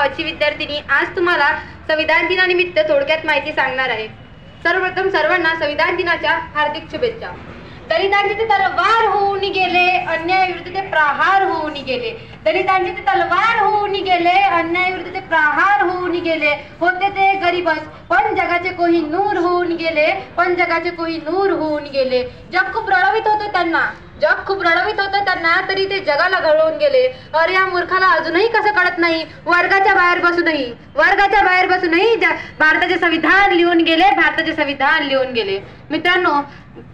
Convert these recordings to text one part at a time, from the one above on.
अच्छी विद्यार्थिनी आज तुम्हाला संविधान दिनानिमित्त थोडक्यात माहिती सांगणार आहे। सर्वप्रथम सर्वांना संविधान दिनाच्या हार्दिक शुभेच्छा। दलितांचे ते तलवार होऊन गेले, अन्यायाविरुद्ध ते प्रहार होऊन गेले। दलितांचे ते तलवार होऊन गेले, अन्यायाविरुद्ध ते प्रहार होऊन गेले। होते ते गरीबच पण जगाचे कोही नूर होऊन गेले, पण जगाचे कोही नूर होऊन गेले। जग खूप रडवित होतं त्यांना, तरी ते जगाला घडवून गेले। अरे या मूर्खाला अजूनही कसं कळत नाही, वर्गाच्या बाहेर बसूनही भारताचे संविधान लिहून गेले। मित्रांनो,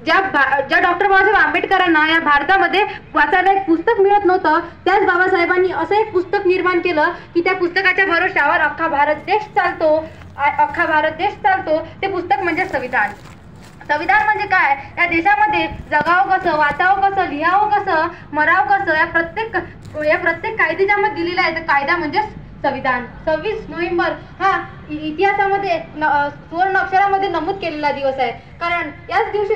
ज्या डॉक्टर बाबासाहेब आंबेडकरांना या भारतामध्ये वाचायला एक पुस्तक मिळत नव्हतं, त्याच बाबासाहेबांनी असं एक पुस्तक निर्माण केलं की त्या पुस्तकाच्या भरोश्यावर अख्खा भारत देश चालतो। ते पुस्तक म्हणजे संविधान। संविधान म्हणजे काय? या देशामध्ये जगावं कसं, वाचावं कसं, लिहावं कसं, मरावं कसं, या प्रत्येक कायदे ज्यामध्ये दिलेला आहे, तर कायदा म्हणजे संविधान। 26 नोव्हेंबर हा इतिहासामध्ये सुवर्ण अक्षरामध्ये नमूद केलेला दिवस आहे। कारण याच दिवशी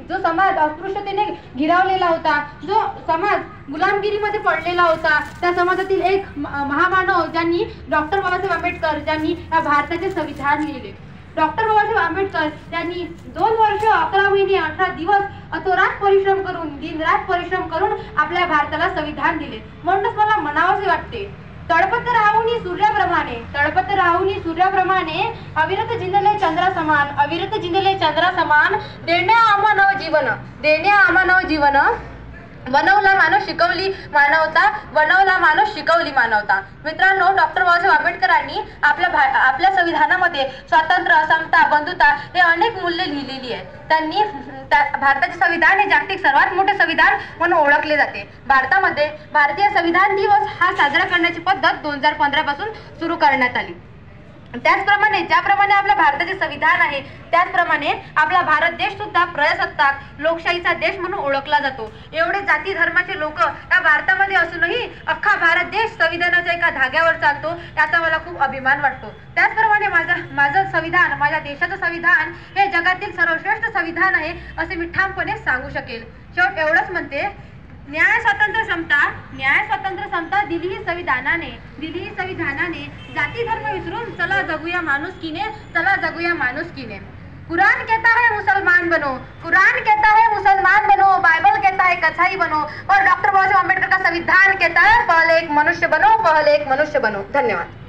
जो समाज अस्पृश्यतेने घिरावलेला होता, जो समाज गुलामगिरीमध्ये पडलेला होता, त्या समाजातील एक महामानव ज्यांनी डॉक्टर बाबासाहेब आंबेडकर ज्यांनी या भारताचे संविधान लिहिले। डॉक्टर बाबासाहेब आंबेडकर यांनी 2 वर्ष 11 महिने 18 दिवस अतोरात परिश्रम करून, दिनरात परिश्रम करून आपल्या भारताला संविधान दिले। म्हणूनच मला म्हणावंसे वाटते, तळपत राहुनी सूर्याप्रमाणे अविरत जिंदले चंद्रासमान देण्या आम्हा जीवन बनवला माणूस शिकवली मानवता। मित्रांनो, डॉक्टर बाबासाहेब आंबेडकरांनी आपल्या संविधानामध्ये स्वातंत्र्य, समता, बंधुता हे अनेक मूल्ये लिहिलेली आहेत। त्यांनी भारताचे संविधान हे जागतिक सर्वात मोठे संविधान म्हणून ओळखले जाते। भारतामध्ये भारतीय संविधान दिवस हा साजरा करण्याची पद्धत 2015 पासून सुरू करण्यात आली। त्याचप्रमाणे ज्याप्रमाणे आपल्या भारताचे संविधान आहे, त्याचप्रमाणे आपला भारत देश सुद्धा प्रजासत्ताक लोकशाहीचा देश म्हणून ओळखला जातो। एवढे जाती धर्माचे लोक या भारतामध्ये असूनही अख्खा भारत देश संविधानाच्या एका धाग्यावर चालतो, याचा मला खूप अभिमान वाटतो। त्याचप्रमाणे माझं संविधान, माझ्या देशाचं संविधान हे जगातील सर्वश्रेष्ठ संविधान आहे असे मी ठामपणे सांगू शकेल। शेवट एवढंच म्हणते, न्याय स्वातंत्र्य समता दिली ही संविधानाने, जाती धर्म विसरून चला जगूया माणुसकीने। कुरान कहता है मुसलमान बनो, बाइबल कहता है कसाई बनो, और डॉक्टर बाबासाहेब आंबेडकर का संविधान कहता है पहले एक मनुष्य बनो। धन्यवाद।